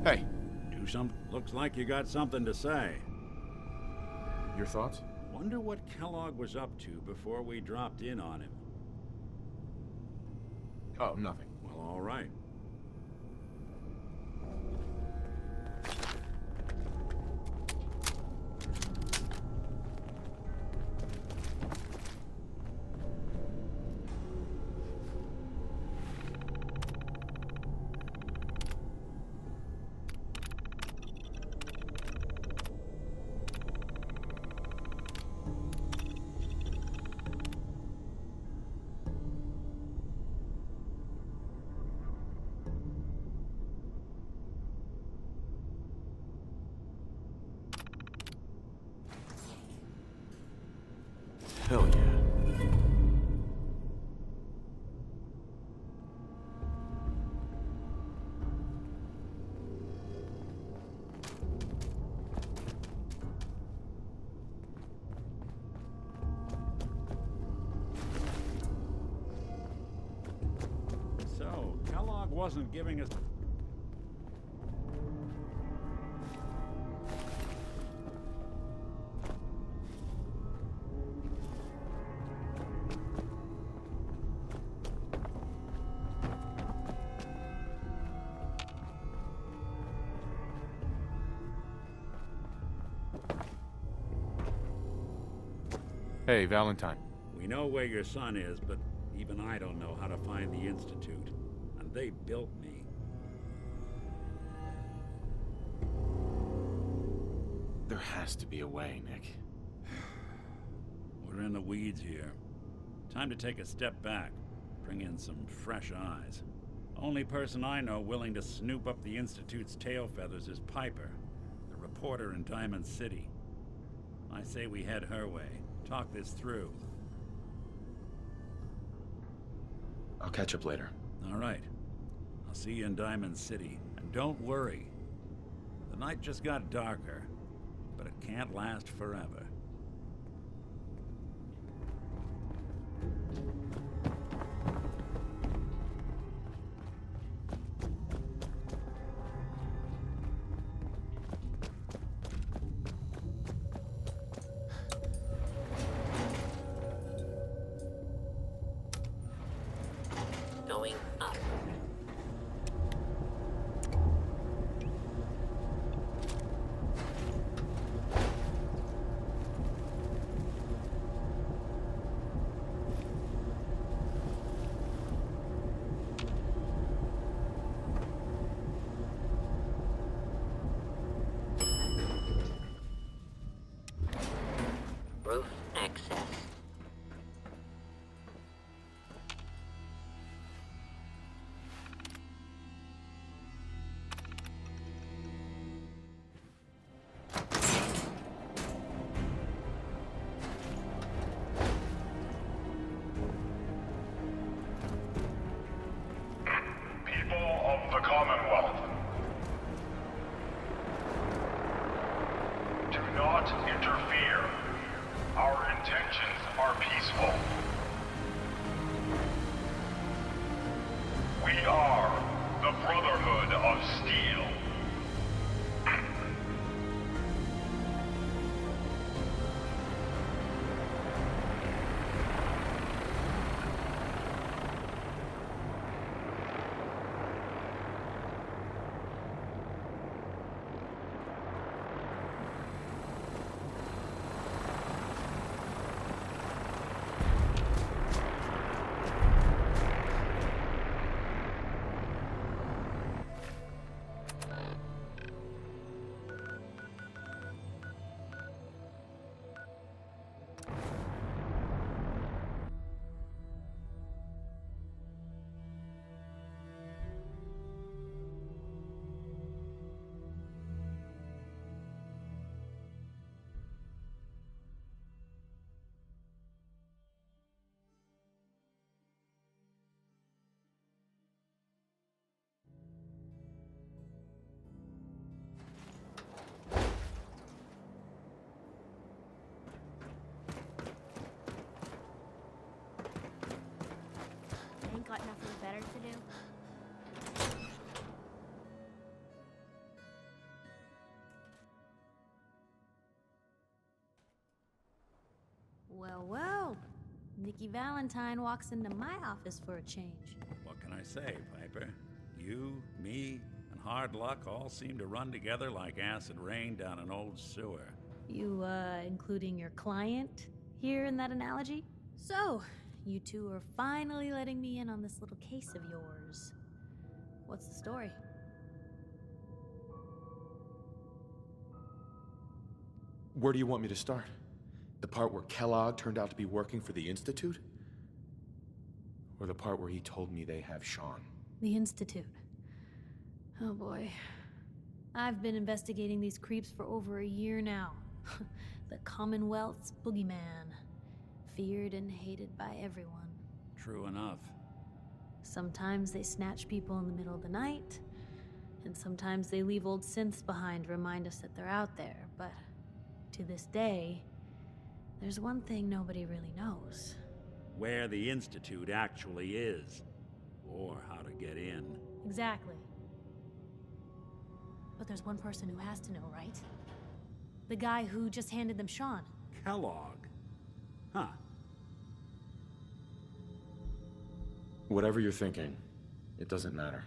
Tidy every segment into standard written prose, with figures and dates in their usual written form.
Hey, Looks like you got something to say. your thoughts? Wonder what Kellogg was up to before we dropped in on him. Oh, nothing. Well, all right. Hell yeah. So, Kellogg wasn't giving us... Hey, Valentine. We know where your son is, but even I don't know how to find the Institute. And they built me. There has to be a way, Nick. We're in the weeds here. Time to take a step back. Bring in some fresh eyes. Only person I know willing to snoop up the Institute's tail feathers is Piper, the reporter in Diamond City. I say we head her way. Talk this through. I'll catch up later. All right. I'll see you in Diamond City. And don't worry. The night just got darker, but it can't last forever. Going up. Roof access. People of the Commonwealth, do not interfere. Our intentions are peaceful. We are the Brotherhood of Steel. Ain't got nothing better to do. Nikki Valentine walks into my office for a change. What can I say, Piper? You, me, and hard luck all seem to run together like acid rain down an old sewer. You, including your client here in that analogy? So, you two are finally letting me in on this little case of yours. What's the story? Where do you want me to start? The part where Kellogg turned out to be working for the Institute? Or the part where he told me they have Sean? The Institute. Oh boy. I've been investigating these creeps for over a year now. The Commonwealth's boogeyman. Feared and hated by everyone. True enough. Sometimes they snatch people in the middle of the night, and sometimes they leave old synths behind to remind us that they're out there, but to this day, there's one thing nobody really knows. Where the Institute actually is. Or how to get in. Exactly. But there's one person who has to know, right? The guy who just handed them Sean. Kellogg? Huh. Whatever you're thinking, it doesn't matter.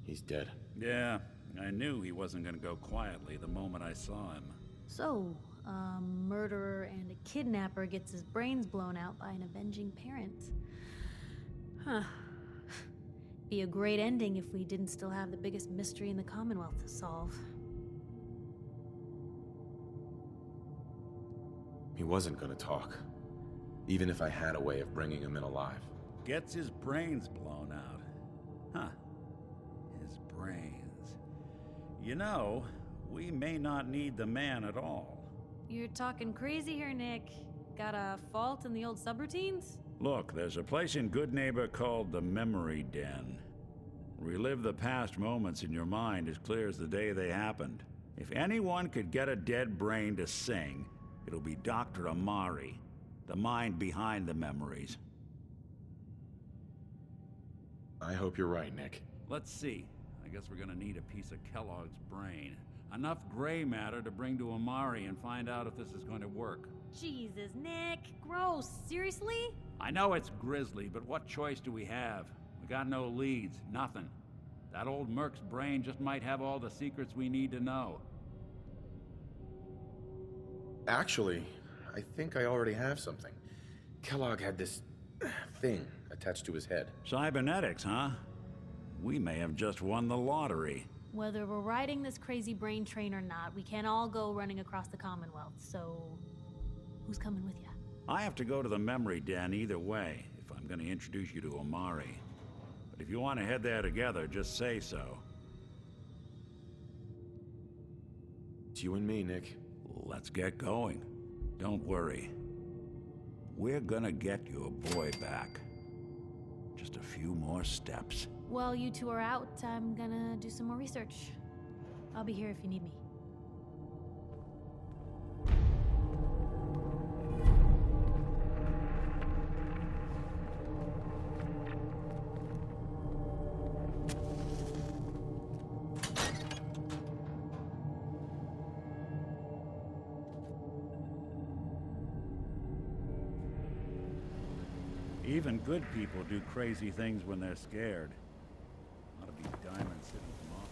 He's dead. Yeah, I knew he wasn't gonna go quietly the moment I saw him. So, a murderer and a kidnapper gets his brains blown out by an avenging parent. Huh. Be a great ending if we didn't still have the biggest mystery in the Commonwealth to solve. He wasn't gonna talk. Even if I had a way of bringing him in alive. Gets his brains blown out. Huh. His brains. You know, we may not need the man at all. You're talking crazy here, Nick. Got a fault in the old subroutines? Look, there's a place in Good Neighbor called the Memory Den. Relive the past moments in your mind as clear as the day they happened. If anyone could get a dead brain to sing, it'll be Dr. Amari, the mind behind the memories. I hope you're right, Nick. Let's see. I guess we're gonna need a piece of Kellogg's brain. Enough gray matter to bring to Amari and find out if this is going to work. Jesus, Nick. Gross. Seriously? I know it's grisly, but what choice do we have? We got no leads, nothing. That old Merc's brain just might have all the secrets we need to know. Actually, I think I already have something. Kellogg had this thing attached to his head. Cybernetics, huh? We may have just won the lottery. Whether we're riding this crazy brain train or not, we can't all go running across the Commonwealth, so who's coming with you? I have to go to the memory den either way, if I'm gonna introduce you to Amari. But if you want to head there together, just say so. It's you and me, Nick. Let's get going. Don't worry. We're gonna get your boy back. Just a few more steps. While you two are out, I'm gonna do some more research. I'll be here if you need me. Even good people do crazy things when they're scared. Ought to be Diamond City's motto.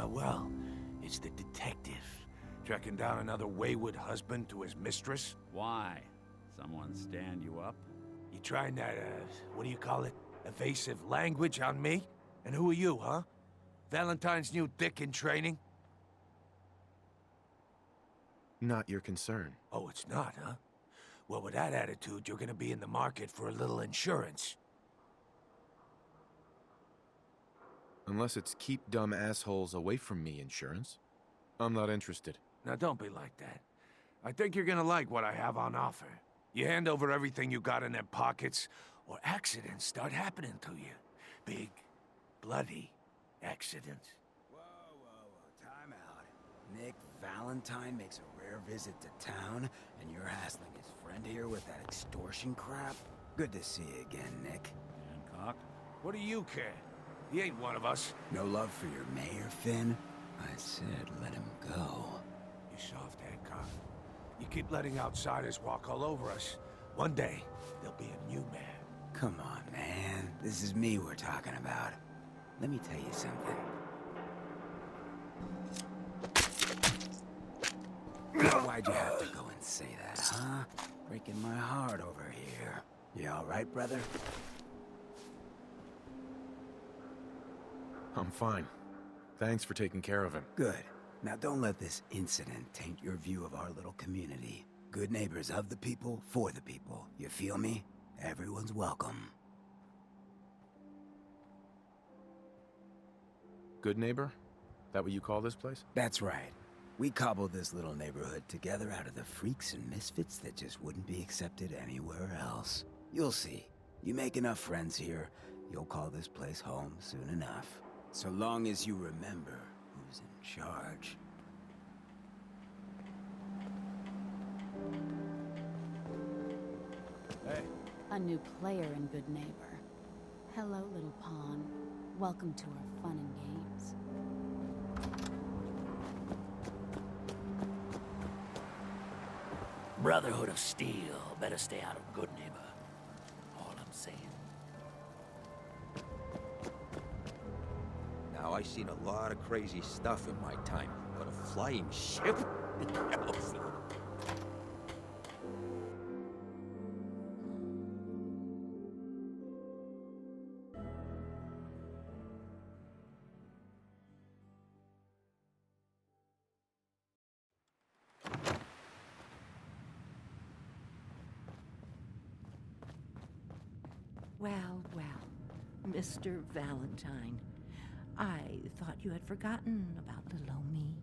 Well, it's the detective. Tracking down another wayward husband to his mistress. Why? Someone stand you up? You trying that, what do you call it? Evasive language on me? And who are you, huh? Valentine's new dick in training? Not your concern. Oh, it's not, huh? Well, with that attitude, you're gonna be in the market for a little insurance. Unless it's keep dumb assholes away from me insurance. I'm not interested. Now, don't be like that. I think you're gonna like what I have on offer. You hand over everything you got in them pockets, or accidents start happening to you. Big, bloody accidents. Whoa, time out. Nick Valentine makes a rare visit to town, and you're hassling his friend here with that extortion crap? Good to see you again, Nick. Hancock? What do you care? He ain't one of us. No love for your mayor, Finn? I said let him go. You soft, Hancock. You keep letting outsiders walk all over us. One day, there'll be a new man. Come on, man. This is me we're talking about. Let me tell you something. Why'd you have to go and say that, huh? Breaking my heart over here. You all right, brother? I'm fine. Thanks for taking care of him. Good. Now don't let this incident taint your view of our little community. Good neighbors of the people, for the people. You feel me? Everyone's welcome. Good neighbor? That what you call this place? That's right. We cobbled this little neighborhood together out of the freaks and misfits that just wouldn't be accepted anywhere else. You'll see. You make enough friends here, you'll call this place home soon enough. So long as you remember who's in charge. Hey. A new player and good neighbor. Hello, little pawn. Welcome to our fun and games. Brotherhood of Steel. Better stay out of good neighbor. All I'm saying. Now, I've seen a lot of crazy stuff in my time, but a flying ship? Well, Mr. Valentine. I thought you had forgotten about little old me.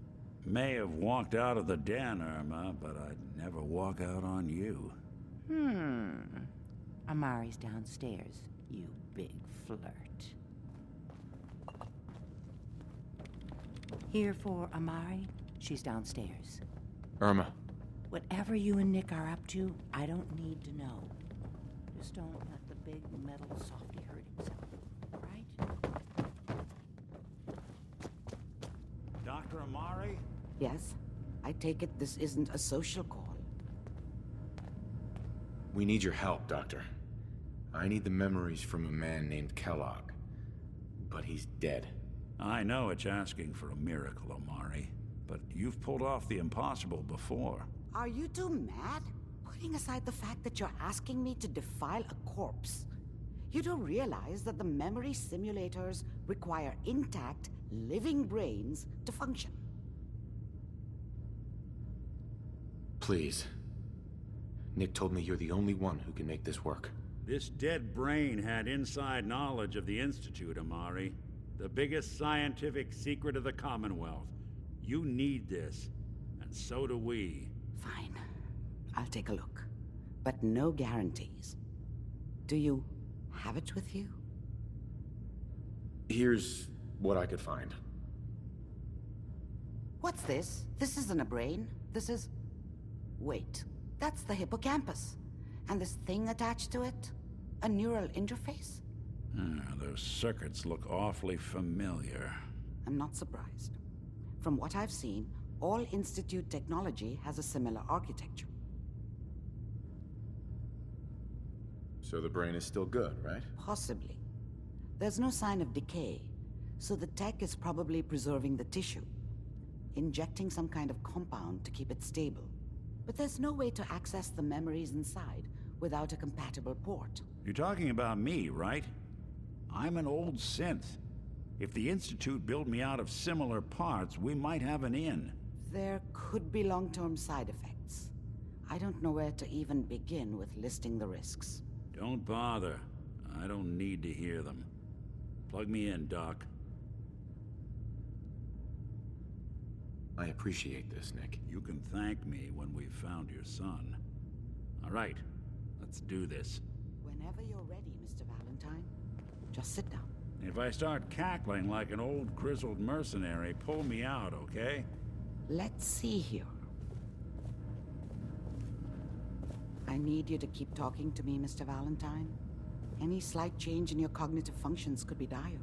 May have walked out of the den, Irma, but I'd never walk out on you. Amari's downstairs, you big flirt. Here for Amari, she's downstairs. Irma. Whatever you and Nick are up to, I don't need to know. Just don't let the big metal softy hurt himself, right? Dr. Amari? Yes? I take it this isn't a social call. We need your help, Doctor. I need the memories from a man named Kellogg. But he's dead. I know it's asking for a miracle, Amari, but you've pulled off the impossible before. Are you two mad? Putting aside the fact that you're asking me to defile a corpse, you do realize that the memory simulators require intact, living brains to function. Please. Nick told me you're the only one who can make this work. This dead brain had inside knowledge of the Institute, Amari. The biggest scientific secret of the Commonwealth. You need this, and so do we. Fine. I'll take a look. But no guarantees. Do you have it with you? Here's what I could find. What's this? This isn't a brain. This is... Wait. That's the hippocampus. And this thing attached to it? A neural interface? Those circuits look awfully familiar. I'm not surprised. From what I've seen, all Institute technology has a similar architecture. So the brain is still good, right? Possibly. There's no sign of decay, So the tech is probably preserving the tissue, injecting some kind of compound to keep it stable. But there's no way to access the memories inside without a compatible port. You're talking about me, right? I'm an old synth. If the Institute built me out of similar parts, we might have an in. There could be long-term side effects. I don't know where to even begin with listing the risks. Don't bother. I don't need to hear them. Plug me in, Doc. I appreciate this, Nick. You can thank me when we've found your son. All right, let's do this. Whenever you're ready, Mr. Valentine, just sit down. If I start cackling like an old grizzled mercenary, pull me out, okay? Let's see here. I need you to keep talking to me, Mr. Valentine. Any slight change in your cognitive functions could be dire.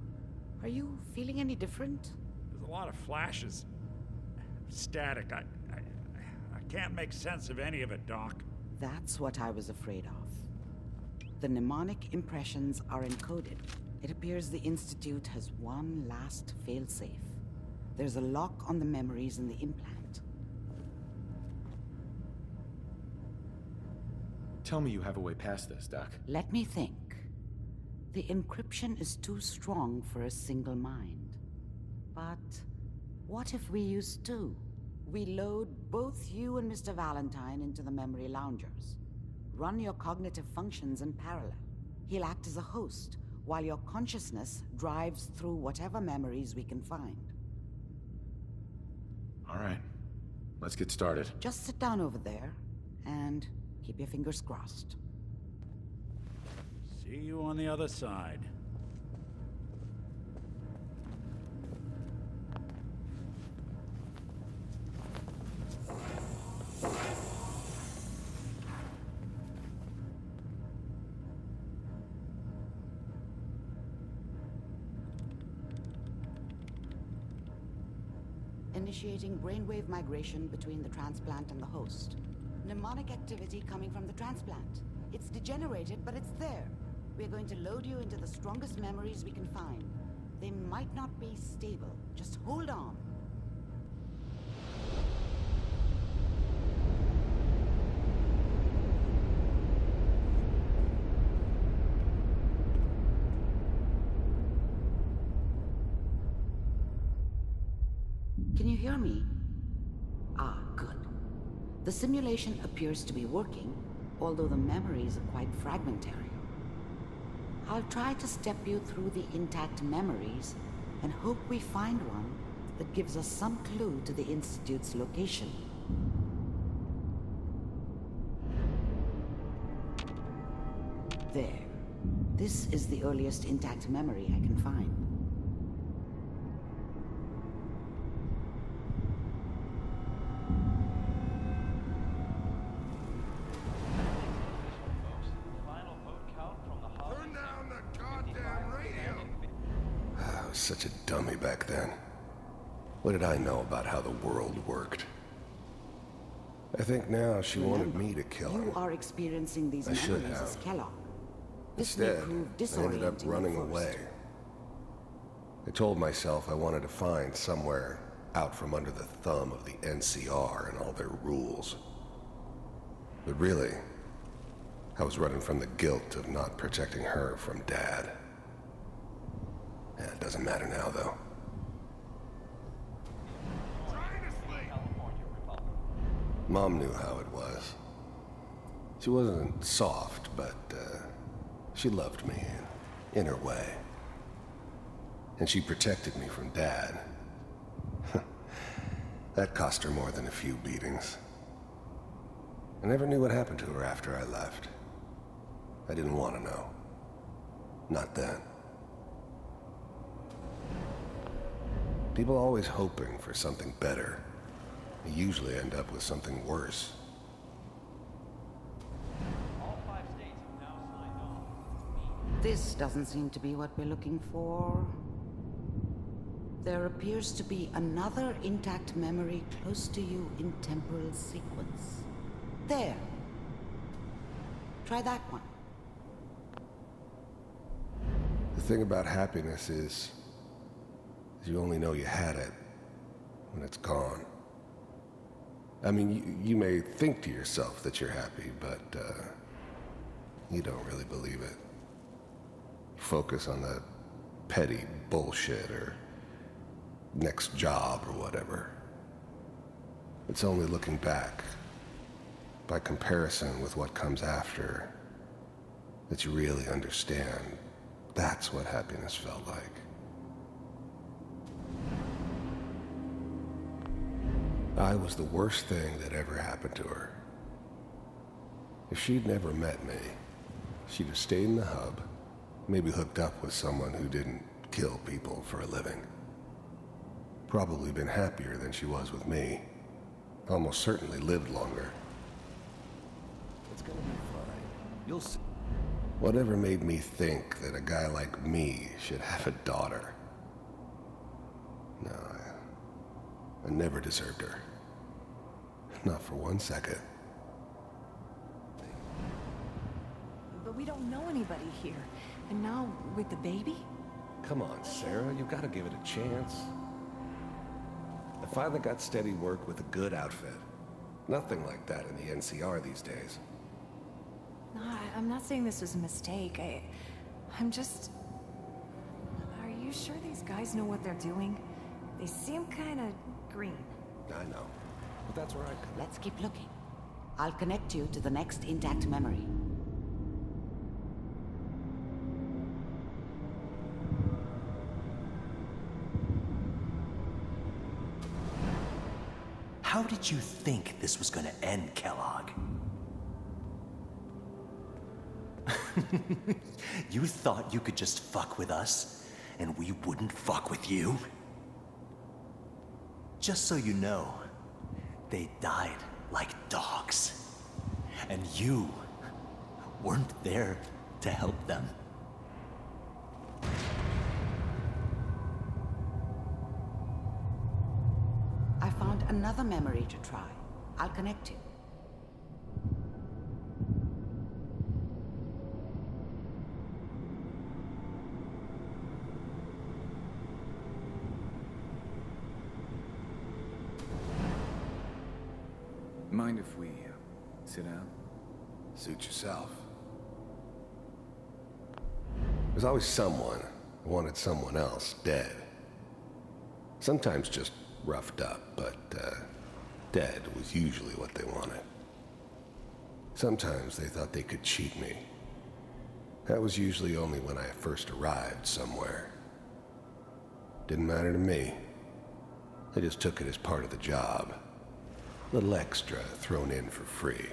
Are you feeling any different? There's a lot of flashes. Static. I can't make sense of any of it, Doc. That's what I was afraid of. The mnemonic impressions are encoded. It appears the Institute has one last failsafe. There's a lock on the memories in the implant. Tell me you have a way past this, Doc. Let me think. The encryption is too strong for a single mind. But what if we use two? We load both you and Mr. Valentine into the memory loungers. Run your cognitive functions in parallel. He'll act as a host, while your consciousness drives through whatever memories we can find. All right. Let's get started. Just sit down over there, and keep your fingers crossed. See you on the other side. Initiating brainwave migration between the transplant and the host. Mnemonic activity coming from the transplant. It's degenerated, but it's there. We're going to load you into the strongest memories we can find. They might not be stable. Just hold on. Can you hear me? Ah, good. The simulation appears to be working, although the memories are quite fragmentary. I'll try to step you through the intact memories and hope we find one that gives us some clue to the Institute's location. There. This is the earliest intact memory I can find. Such a dummy back then. What did I know about how the world worked? I think now she wanted me to kill him. You are experiencing these memories as Kellogg. This may Instead, prove I ended up disorienting running at first. away. I told myself I wanted to find somewhere out from under the thumb of the NCR and all their rules. But really, I was running from the guilt of not protecting her from Dad. It doesn't matter now, though. Mom knew how it was. She wasn't soft, but she loved me in her way. And she protected me from Dad. That cost her more than a few beatings. I never knew what happened to her after I left. I didn't want to know. Not then. People always hoping for something better. They usually end up with something worse. All 5 states have now signed on. This doesn't seem to be what we're looking for. There appears to be another intact memory close to you in temporal sequence. There. Try that one. The thing about happiness is, You only know you had it when it's gone. I mean, you may think to yourself that you're happy, but you don't really believe it. Focus on that petty bullshit or next job or whatever. It's only looking back, by comparison with what comes after, that you really understand that's what happiness felt like. I was the worst thing that ever happened to her. If she'd never met me, she'd have stayed in the hub, maybe hooked up with someone who didn't kill people for a living. Probably been happier than she was with me. Almost certainly lived longer. It's gonna be fine. You'll see. Whatever made me think that a guy like me should have a daughter? No, I never deserved her. Not for 1 second. But we don't know anybody here. And now, with the baby? Come on, Sarah, you've got to give it a chance. I finally got steady work with a good outfit. Nothing like that in the NCR these days. No, I'm not saying this was a mistake. I'm just... Are you sure these guys know what they're doing? They seem kind of green. I know. But that's where I come. Let's keep looking. I'll connect you to the next intact memory. How did you think this was gonna end, Kellogg? You thought you could just fuck with us, and we wouldn't fuck with you? Just so you know, they died like dogs. And you weren't there to help them. I found another memory to try. I'll connect you. Mind if we sit down? Suit yourself. There's always someone who wanted someone else dead. Sometimes just roughed up, but dead was usually what they wanted. Sometimes they thought they could cheat me. That was usually only when I first arrived somewhere. Didn't matter to me. I just took it as part of the job. Little extra thrown in for free.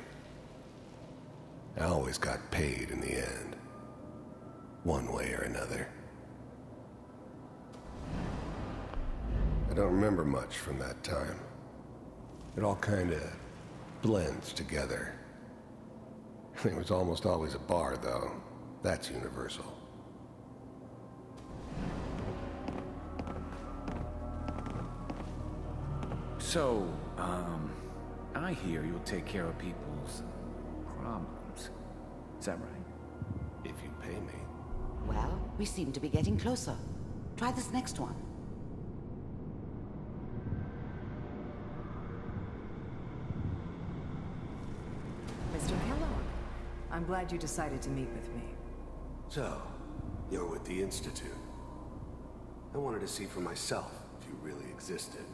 I always got paid in the end. One way or another. I don't remember much from that time. It all kinda blends together. There was almost always a bar, though. That's universal. So, I hear you'll take care of people's problems. Is that right? If you pay me. Well, we seem to be getting closer. Try this next one. Mr. Kellogg, I'm glad you decided to meet with me. So, you're with the Institute. I wanted to see for myself if you really existed.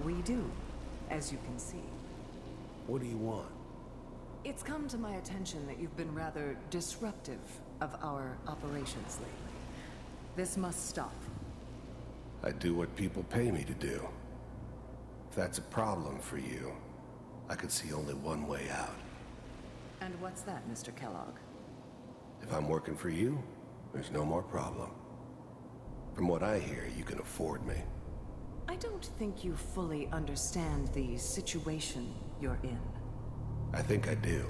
We do, as you can see. What do you want? It's come to my attention that you've been rather disruptive of our operations lately. This must stop. I do what people pay me to do. If that's a problem for you, I could see only one way out. And what's that, Mr. Kellogg? If I'm working for you, there's no more problem. From what I hear, you can afford me. I don't think you fully understand the situation you're in. I think I do.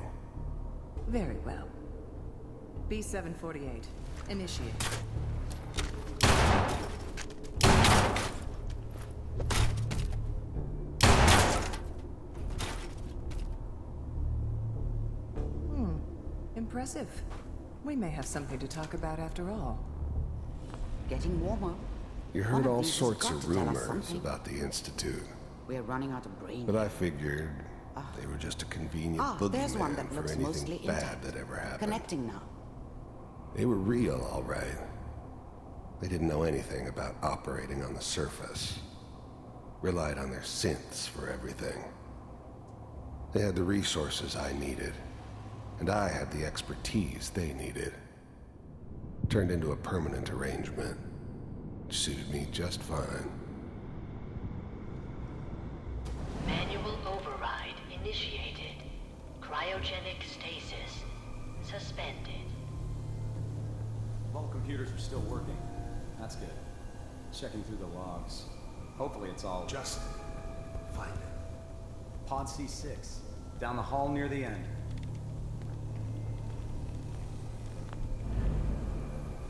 Very well. B-748, initiate. Impressive. We may have something to talk about after all. Getting warmer. You One heard of all these has sorts got of to tell us rumors something. about the Institute, We're running out of brain. but I figured they were just a convenient There's one that boogeyman for looks mostly anything bad intact. that ever happened. Connecting now. They were real, all right. They didn't know anything about operating on the surface. Relied on their synths for everything. They had the resources I needed, and I had the expertise they needed. Turned into a permanent arrangement. Suited me just fine. Manual override initiated. Cryogenic stasis suspended. All computers are still working. That's good. Checking through the logs. Hopefully it's all... Just find it. Pod C6. Down the hall near the end.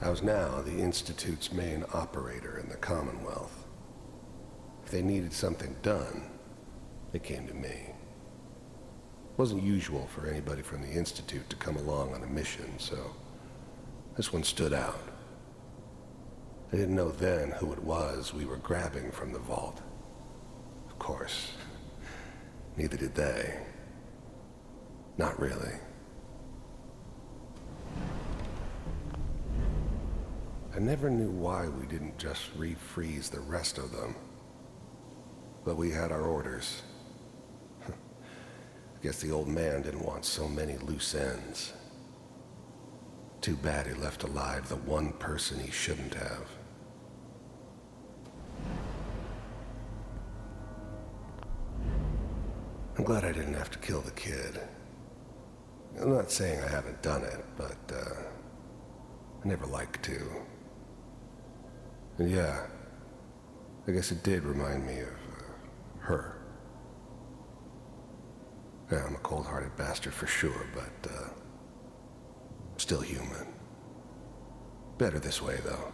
I was now the Institute's main operator in the Commonwealth. If they needed something done, they came to me. It wasn't usual for anybody from the Institute to come along on a mission, so this one stood out. I didn't know then who it was we were grabbing from the vault. Of course, neither did they. Not really. I never knew why we didn't just refreeze the rest of them. But we had our orders. I guess the old man didn't want so many loose ends. Too bad he left alive the one person he shouldn't have. I'm glad I didn't have to kill the kid. I'm not saying I haven't done it, but I never liked to. And yeah, I guess it did remind me of her. Yeah, I'm a cold-hearted bastard for sure, but still human. Better this way, though.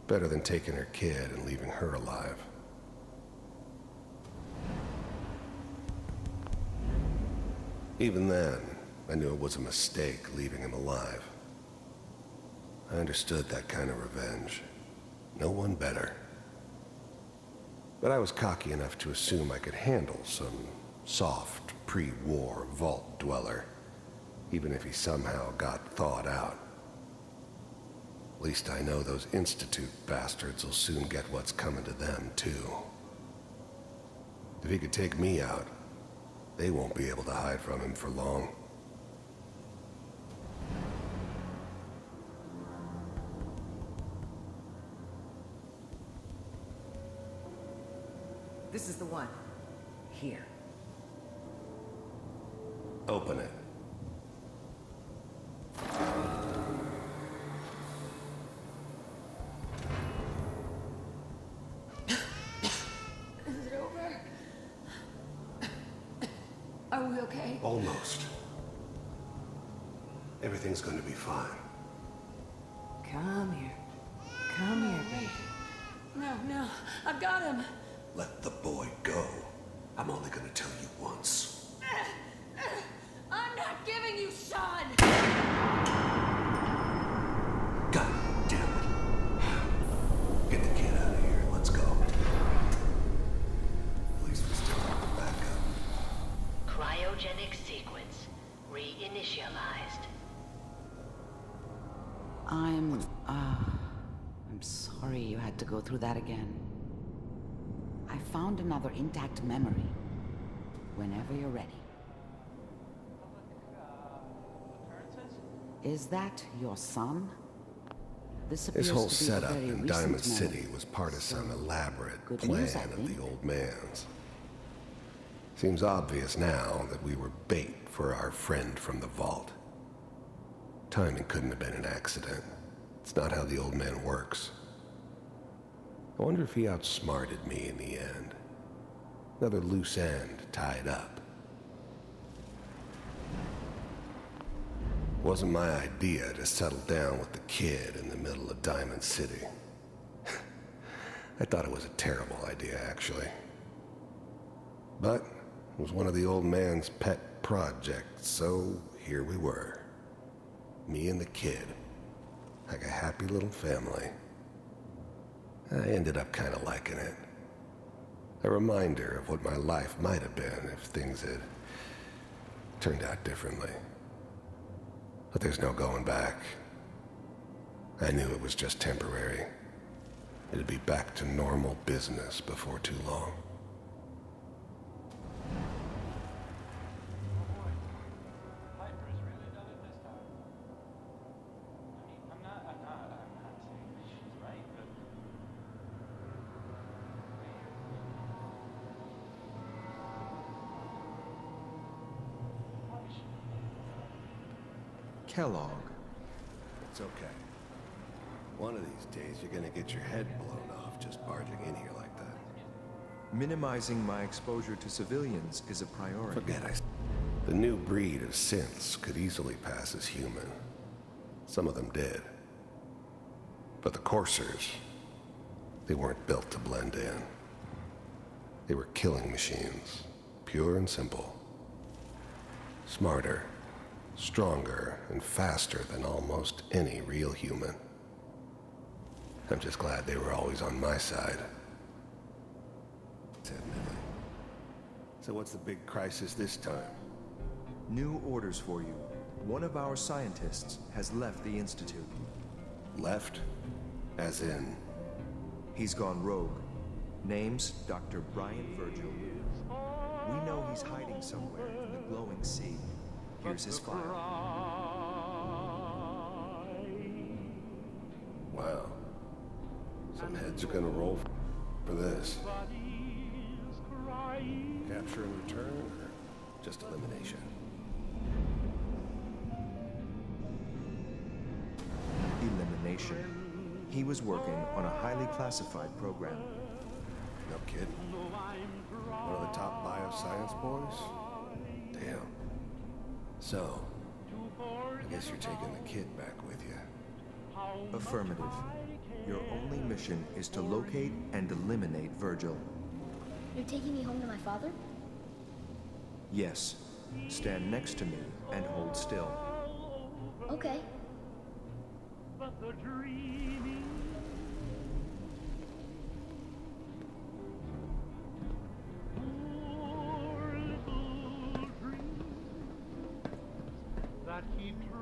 Better than taking her kid and leaving her alive. Even then, I knew it was a mistake leaving him alive. I understood that kind of revenge. No one better. But I was cocky enough to assume I could handle some soft, pre-war vault dweller, even if he somehow got thawed out. At least I know those Institute bastards will soon get what's coming to them, too. If he could take me out, they won't be able to hide from him for long. This is the one. Here. Open it. Is it over? Are we okay? Almost. Everything's going to be fine. Come here. Come here, baby. No, I've got him. Let the boy go. I'm only going to tell you once. I'm not giving you Sean! God damn it. Get the kid out of here. Let's go. At least we still have the backup. Cryogenic sequence reinitialized. I'm sorry you had to go through that again. I found another intact memory. Whenever you're ready. Is that your son? This whole appears to be a setup very in recent Diamond memory. City was part of some elaborate good plan news, I of think. the old man's. Seems obvious now that we were bait for our friend from the vault. Timing couldn't have been an accident. It's not how the old man works. I wonder if he outsmarted me in the end. Another loose end tied up. Wasn't my idea to settle down with the kid in the middle of Diamond City. I thought it was a terrible idea, actually. But it was one of the old man's pet projects, so here we were. Me and the kid, like a happy little family. I ended up kind of liking it. A reminder of what my life might have been if things had turned out differently. But there's no going back. I knew it was just temporary. It'd be back to normal business before too long. Kellogg. It's okay. One of these days, you're gonna get your head blown off just barging in here like that. Minimizing my exposure to civilians is a priority. Forget it. The new breed of synths could easily pass as human. Some of them did. But the coursers, they weren't built to blend in. They were killing machines, pure and simple. Smarter, stronger, and faster than almost any real human. I'm just glad they were always on my side. Admittedly. So what's the big crisis this time? New orders for you. One of our scientists has left the Institute. Left? As in? He's gone rogue. Name's Dr. Brian Virgil. We know he's hiding somewhere in the glowing sea. Here's his file. Wow. Some heads are gonna roll for this. Capture and return, or just elimination? Elimination. He was working on a highly classified program. No kidding. One of the top bioscience boys? Damn. So, I guess you're taking the kid back with you. Affirmative. Your only mission is to locate and eliminate Virgil. You're taking me home to my father? Yes. Stand next to me and hold still. Okay.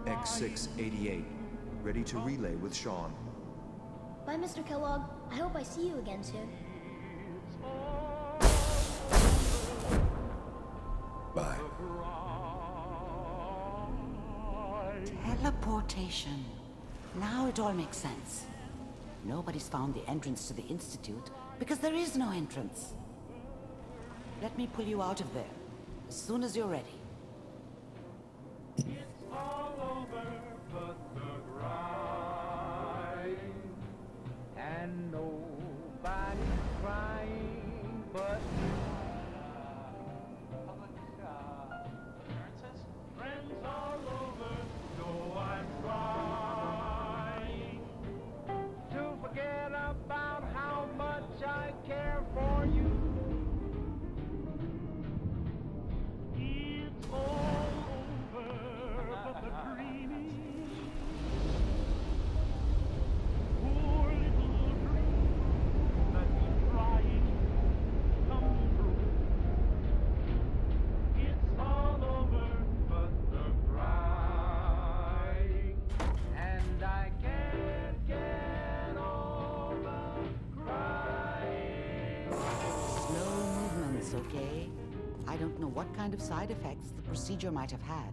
X688. Ready to relay with Sean. Bye, Mr. Kellogg. I hope I see you again soon. Bye. Teleportation. Now it all makes sense. Nobody's found the entrance to the Institute because there is no entrance. Let me pull you out of there as soon as you're ready. And nobody's crying but friends all over, so I'm trying to forget about how much I care for you. It's all over, but the dreaming. Okay? I don't know what kind of side effects the procedure might have had.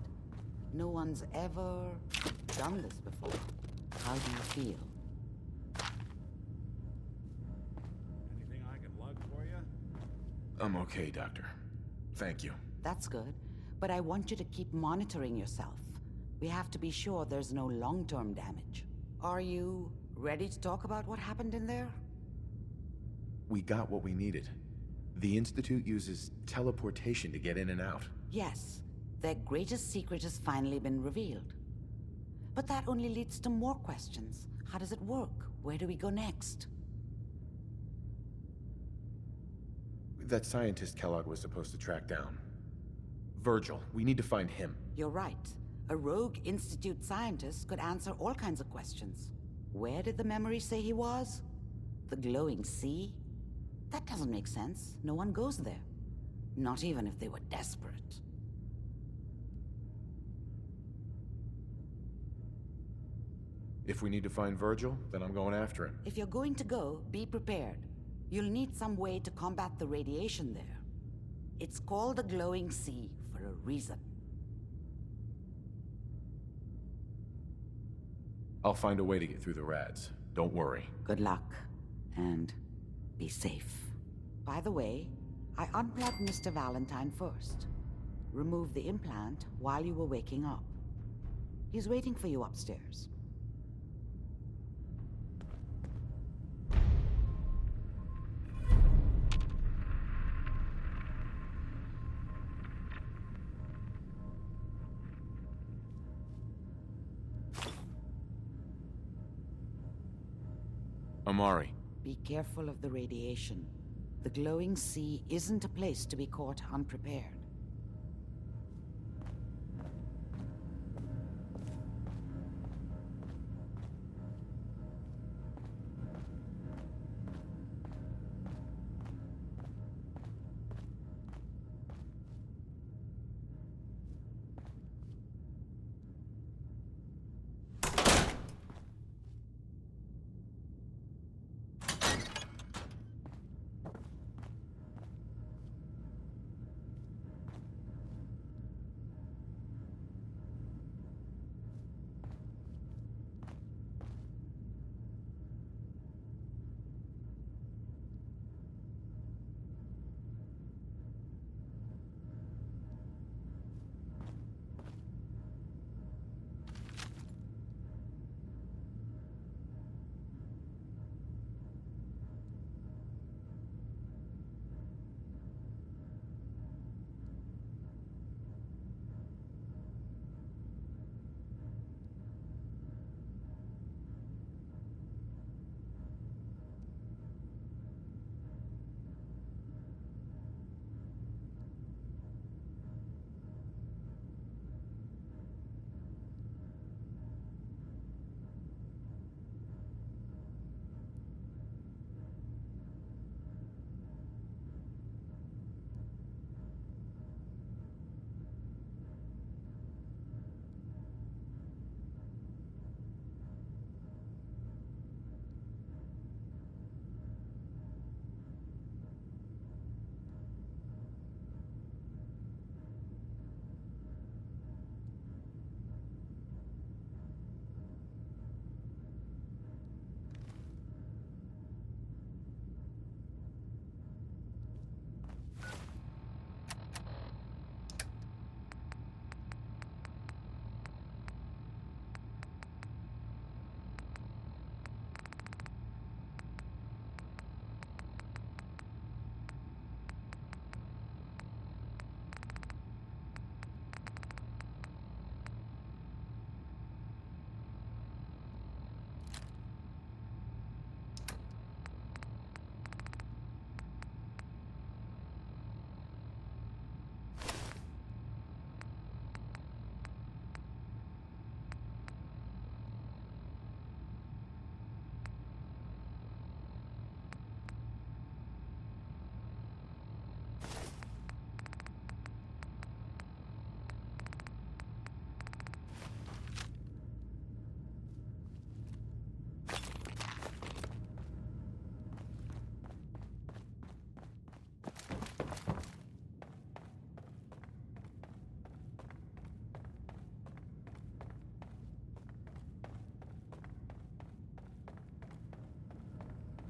No one's ever done this before. How do you feel? Anything I can lug for you? I'm okay, Doctor. Thank you. That's good, but I want you to keep monitoring yourself. We have to be sure there's no long-term damage. Are you ready to talk about what happened in there? We got what we needed. The Institute uses teleportation to get in and out. Yes, their greatest secret has finally been revealed. But that only leads to more questions. How does it work? Where do we go next? That scientist Kellogg was supposed to track down. Virgil, we need to find him. You're right. A rogue Institute scientist could answer all kinds of questions. Where did the memory say he was? The glowing sea? That doesn't make sense. No one goes there. Not even if they were desperate. If we need to find Virgil, then I'm going after him. If you're going to go, be prepared. You'll need some way to combat the radiation there. It's called the glowing sea for a reason. I'll find a way to get through the rats. Don't worry. Good luck. And be safe. By the way, I unplugged Mr. Valentine first. Removed the implant while you were waking up. He's waiting for you upstairs. Amari. Be careful of the radiation. The glowing sea isn't a place to be caught unprepared.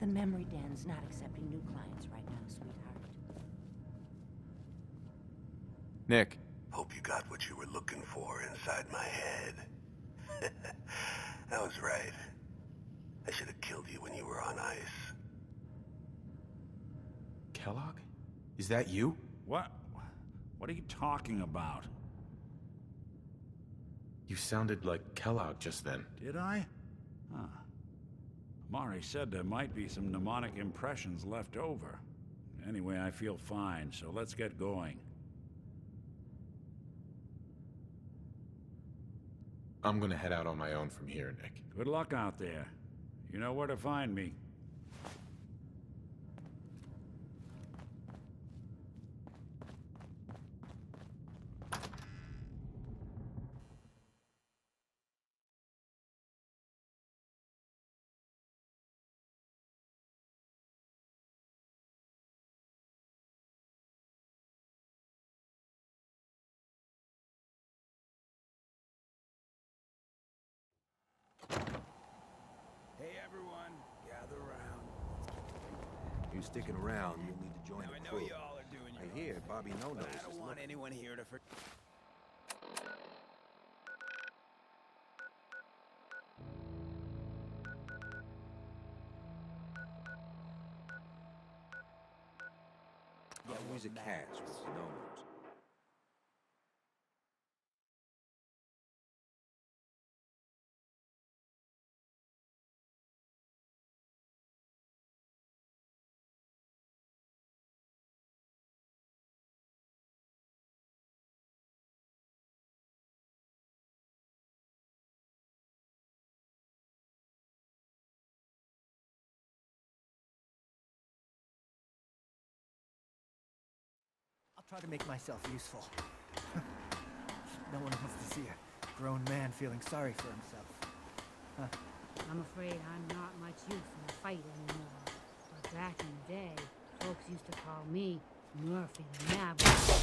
The memory den's not accepting new clients right now, sweetheart. Nick. Hope you got what you were looking for inside my head. I was right. I should have killed you when you were on ice. Kellogg? Is that you? What? What are you talking about? You sounded like Kellogg just then. Did I? Huh. Amari said there might be some mnemonic impressions left over. Anyway, I feel fine, so let's get going. I'm gonna head out on my own from here, Nick. Good luck out there. You know where to find me. everyone. Gather around. You sticking around, you'll need to join the crew. I know you all are doing your I hear Bobby No-Nose But I don't is want looking. anyone here to Always a catch with No-Nose. I'll try to make myself useful. No one wants to see a grown man feeling sorry for himself. Huh? I'm afraid I'm not much use in a fight anymore. But back in the day, folks used to call me Murphy the Maverick.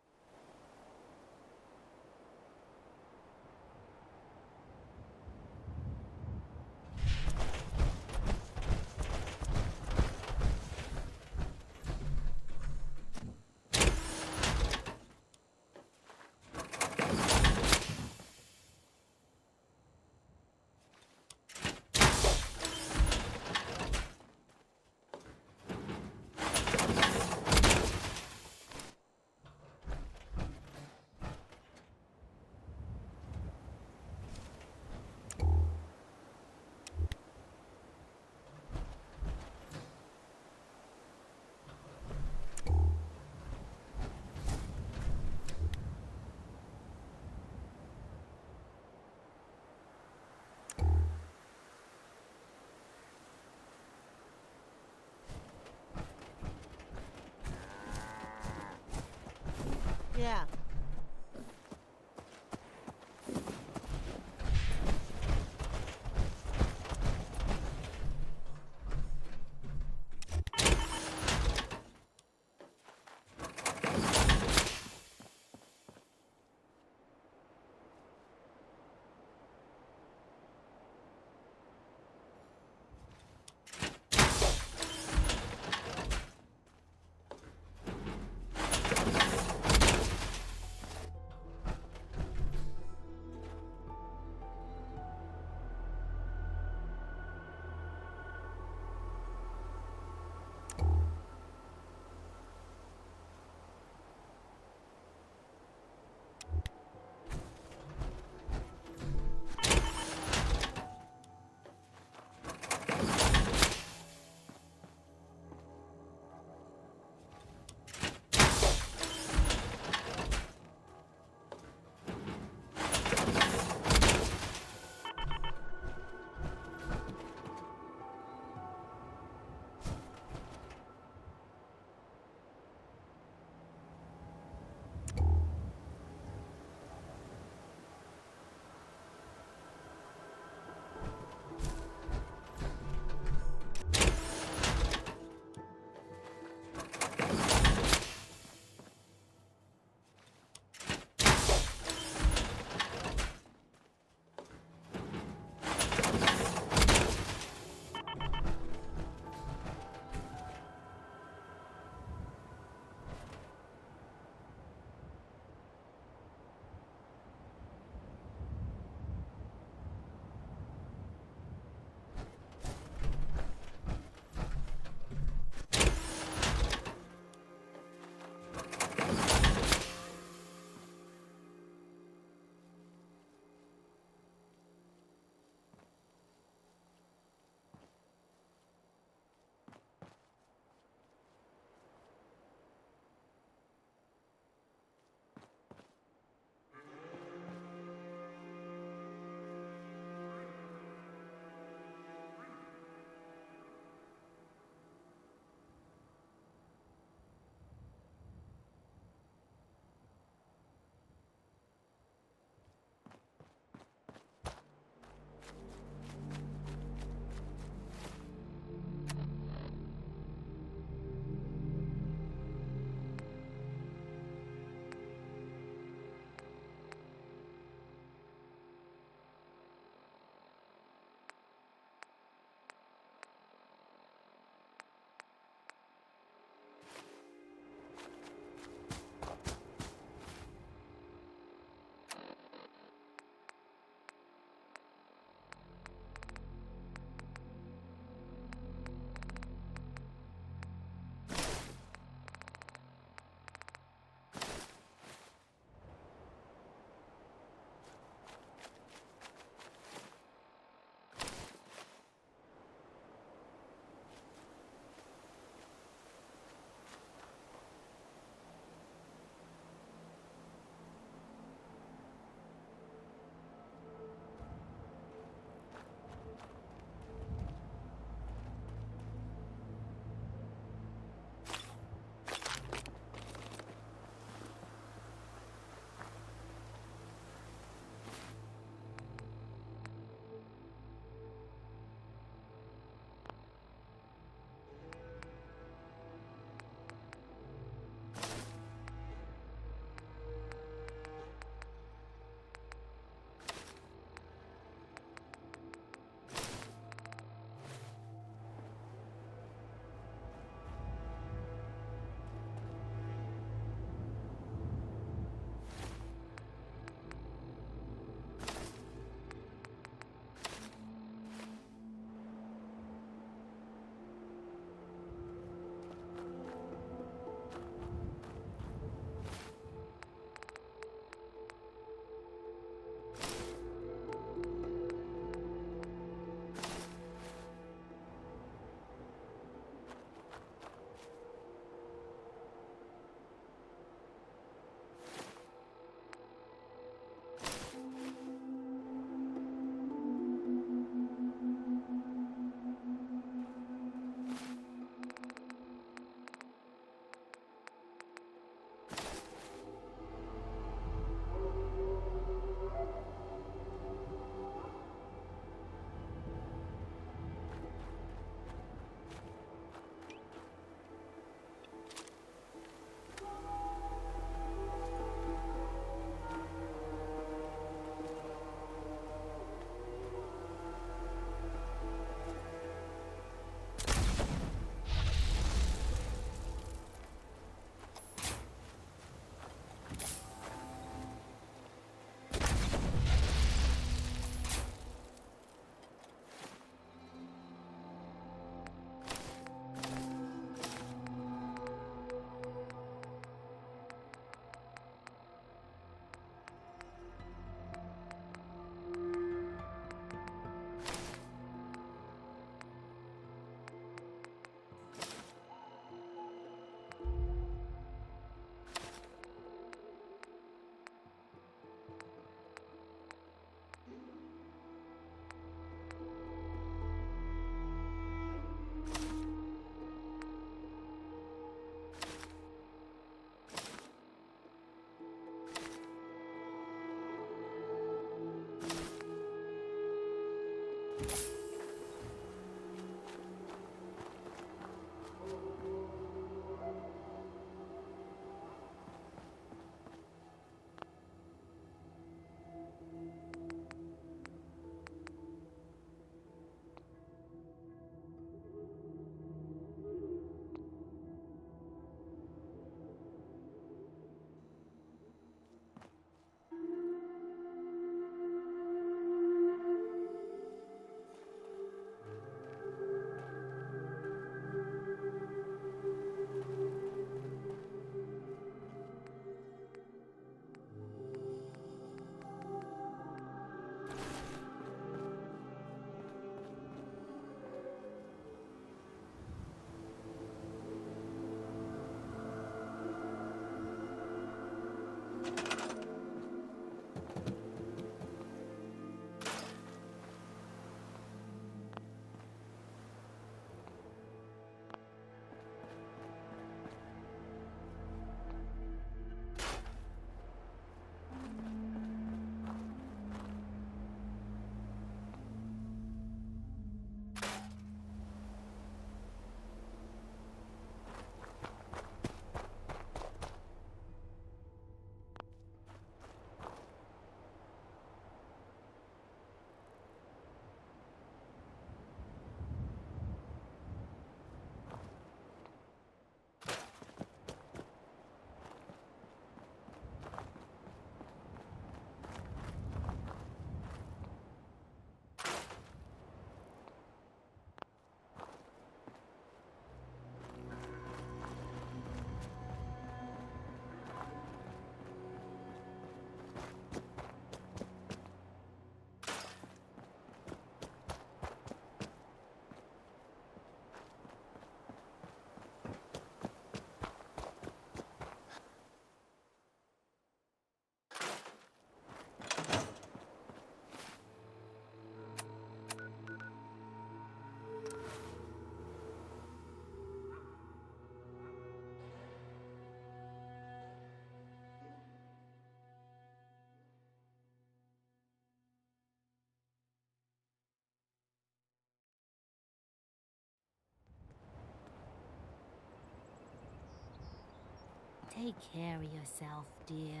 Take care of yourself, dear.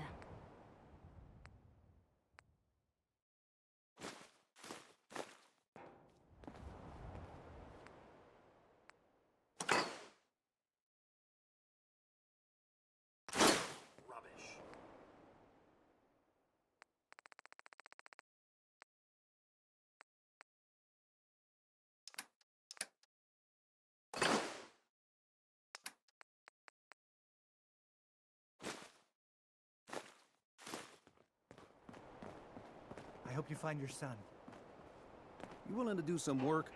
I hope you find your son. You willing to do some work?